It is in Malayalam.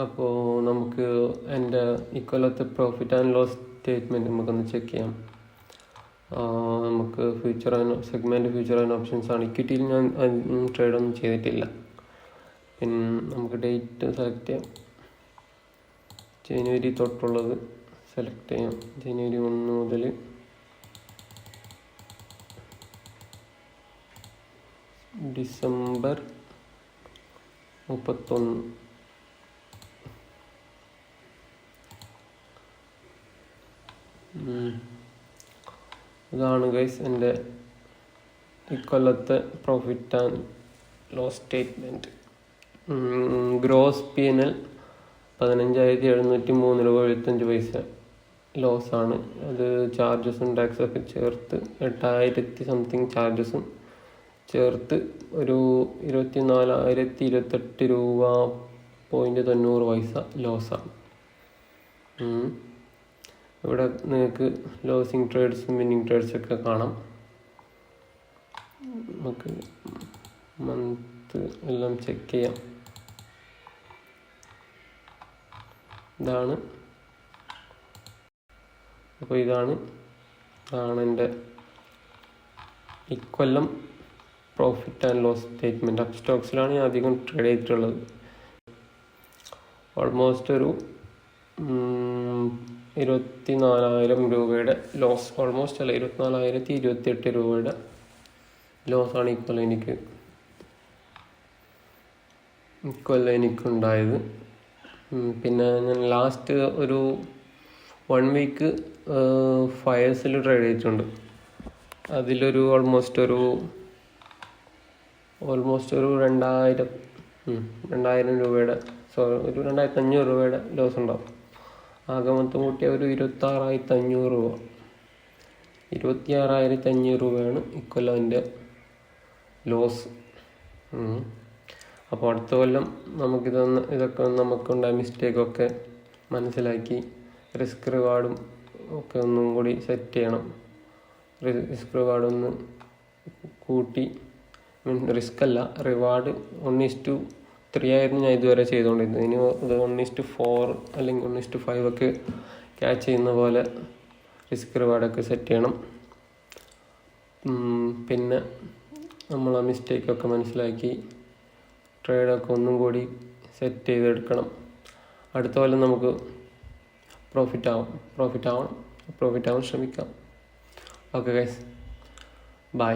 അപ്പോൾ നമുക്ക് എൻ്റെ ഇക്കൊല്ലത്തെ പ്രോഫിറ്റ് ആൻഡ് ലോസ് സ്റ്റേറ്റ്മെൻറ്റ് നമുക്കൊന്ന് ചെക്ക് ചെയ്യാം. നമുക്ക് future and segment future and options ആണ്. ഇക്വിറ്റിയിൽ ഞാൻ ട്രേഡൊന്നും ചെയ്തിട്ടില്ല. പിന്നെ നമുക്ക് ഡേറ്റ് സെലക്ട് ചെയ്യാം. ജനുവരി തൊട്ടുള്ളത് സെലക്ട് ചെയ്യാം. ജനുവരി 1 മുതൽ ഡിസംബർ 31. ഇതാണ് ഗൈസ് എൻ്റെ ഇക്കൊല്ലത്തെ profit and loss statement. Gross P&L 15,703 രൂപ 75 ലോസാണ്. അത് ചാർജസും ടാക്സൊക്കെ ചേർത്ത് 8,000 സംതിങ് ചാർജസും ചേർത്ത് ഒരു 24,028 രൂപ .90 ലോസാണ്. ഇവിടെ നിങ്ങൾക്ക് ലോസിങ് ട്രേഡ്സും വിന്നിങ് ട്രേഡ്സൊക്കെ കാണാം. നമുക്ക് മന്ത് എല്ലാം ചെക്ക് ചെയ്യാം. അപ്പോൾ ഇതാണ് എൻ്റെ ഇക്കൊല്ലം പ്രോഫിറ്റ് ആൻഡ് ലോസ് സ്റ്റേറ്റ്മെൻറ്റ്. അപ്പ് സ്റ്റോക്സിലാണ് ഞാൻ അധികം ട്രേഡ് ചെയ്തിട്ടുള്ളത്. ഓൾമോസ്റ്റ് ഒരു 24,000 രൂപയുടെ ലോസ്, ഓൾമോസ്റ്റ് അല്ല 24,028 രൂപയുടെ ലോസാണ് ഇക്കൊല്ലം എനിക്കുണ്ടായത്. പിന്നെ ഞാൻ ലാസ്റ്റ് ഒരു 1 വീക്ക് ഫയേഴ്സിൽ ട്രേഡ് ചെയ്തിട്ടുണ്ട്. അതിലൊരു ഓൾമോസ്റ്റ് ഒരു 2,000 രൂപയുടെ ഒരു 2,500 രൂപയുടെ ലോസ് ഉണ്ടാവും. ആകെ മൊത്തം കൂട്ടിയ ഒരു 26,500 രൂപ 26,500 രൂപയാണ് ഇക്കൊല്ലം എൻ്റെ ലോസ്. അപ്പോൾ അടുത്ത കൊല്ലം ഇതൊക്കെ നമുക്കുണ്ടായ മിസ്റ്റേക്കൊക്കെ മനസ്സിലാക്കി റിസ്ക് റിവാർഡും ഒക്കെ ഒന്നും കൂടി സെറ്റ് ചെയ്യണം. റിസ്ക് റിവാർഡൊന്ന് കൂട്ടി, റിസ്ക് അല്ല റിവാർഡ് 1:3 ആയിരുന്നു ഞാൻ ഇതുവരെ ചെയ്തുകൊണ്ടിരുന്നത്. ഇനി ഇത് 1:4 അല്ലെങ്കിൽ 1:5 ഒക്കെ ക്യാച്ച് ചെയ്യുന്ന പോലെ റിസ്ക് റിവാർഡൊക്കെ സെറ്റ് ചെയ്യണം. പിന്നെ നമ്മൾ ആ മിസ്റ്റേക്കൊക്കെ മനസ്സിലാക്കി ട്രേഡൊക്കെ ഒന്നും കൂടി സെറ്റ് ചെയ്തെടുക്കണം. അടുത്ത കൊല്ലം നമുക്ക് പ്രോഫിറ്റ് ആവാൻ ശ്രമിക്കാം. Okay guys, by.